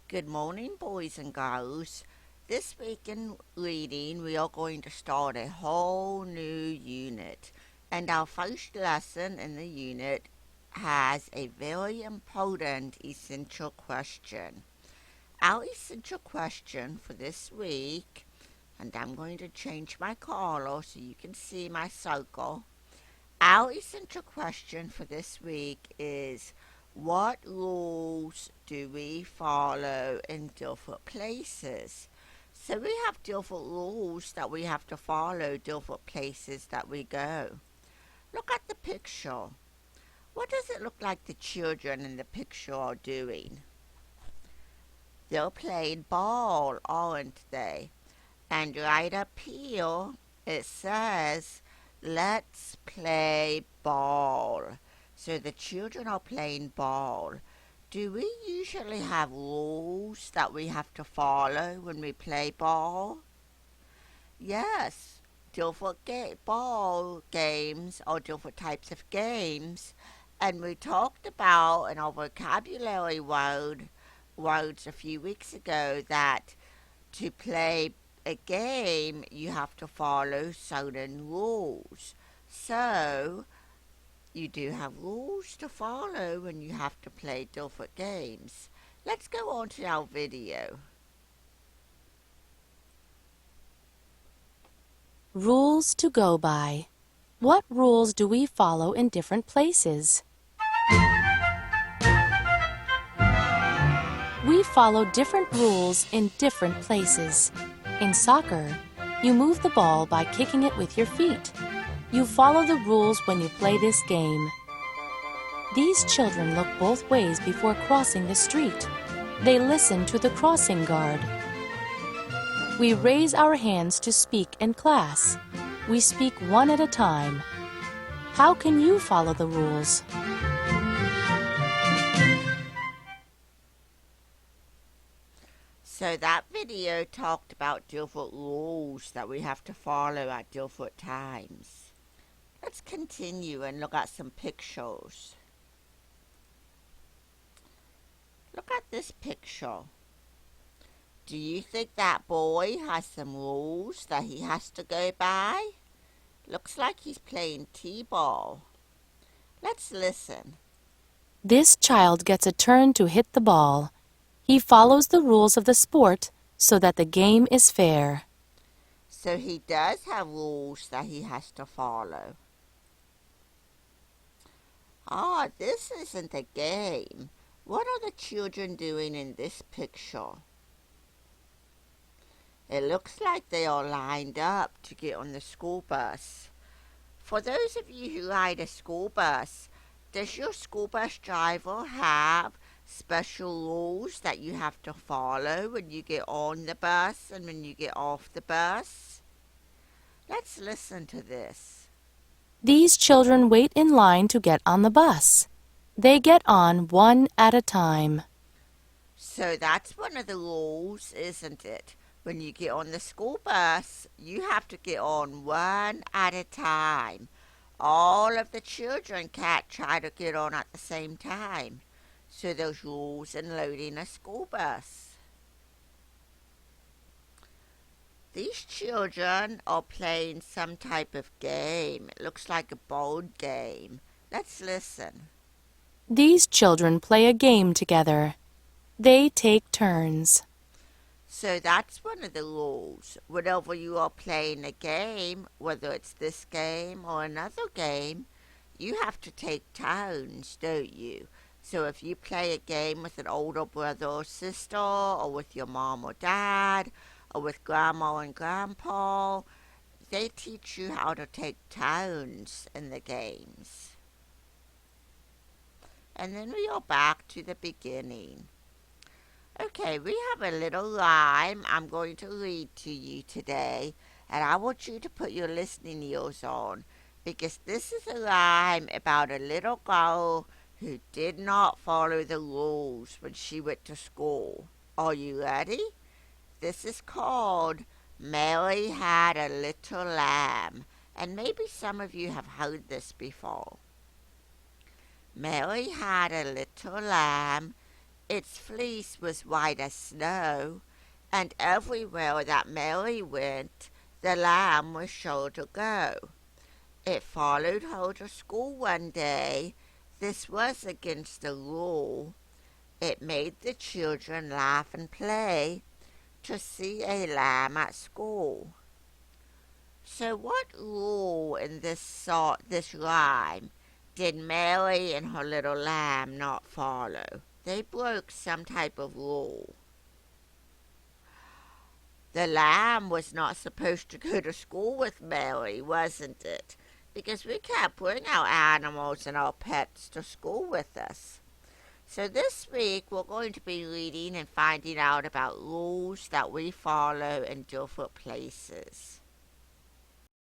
Good morning, boys and girls. This week in reading, we are going to start a whole new unit. And our first lesson in the unit has a very important essential question. Our essential question for this week, and I'm going to change my color so you can see my circle. Our essential question for this week is, what rules do we follow in different places? So we have different rules that we have to follow different places that we go. Look at the picture. What does it look like the children in the picture are doing? They're playing ball, aren't they? And right up here it says, let's play ball. So the children are playing ball. Do we usually have rules that we have to follow when we play ball? Yes, different ball games are different types of games. And we talked about in our vocabulary words a few weeks ago that to play a game, you have to follow certain rules. So, you do have rules to follow when you have to play different games. Let's go on to our video. Rules to go by. What rules do we follow in different places? We follow different rules in different places. In soccer, you move the ball by kicking it with your feet. You follow the rules when you play this game. These children look both ways before crossing the street. They listen to the crossing guard. We raise our hands to speak in class. We speak one at a time. How can you follow the rules? So that video talked about different rules that we have to follow at different times. Let's continue and look at some pictures. Look at this picture. Do you think that boy has some rules that he has to go by? Looks like he's playing t-ball. Let's listen. This child gets a turn to hit the ball. He follows the rules of the sport so that the game is fair. So he does have rules that he has to follow. This isn't a game. What are the children doing in this picture? It looks like they are lined up to get on the school bus. For those of you who ride a school bus, does your school bus driver have special rules that you have to follow when you get on the bus and when you get off the bus? Let's listen to this. These children wait in line to get on the bus. They get on one at a time. So that's one of the rules, isn't it? When you get on the school bus, you have to get on one at a time. All of the children can't try to get on at the same time. So there's rules in loading a school bus. These children are playing some type of game. It looks like a board game. Let's listen. These children play a game together. They take turns. So that's one of the rules. Whenever you are playing a game, whether it's this game or another game, you have to take turns, don't you? So if you play a game with an older brother or sister, or with your mom or dad, or with grandma and grandpa, they teach you how to take turns in the games. And then we are back to the beginning. Okay, we have a little rhyme I'm going to read to you today, and I want you to put your listening ears on, because this is a rhyme about a little girl who did not follow the rules when she went to school. Are you ready? This is called Mary Had a Little Lamb, and maybe some of you have heard this before. Mary had a little lamb. Its fleece was white as snow, and everywhere that Mary went, the lamb was sure to go. It followed her to school one day. This was against the rule. It made the children laugh and play to see a lamb at school. So what rule in this rhyme did Mary and her little lamb not follow? They broke some type of rule. The lamb was not supposed to go to school with Mary, wasn't it? Because we can't bring our animals and our pets to school with us. So this week we're going to be reading and finding out about rules that we follow in different places.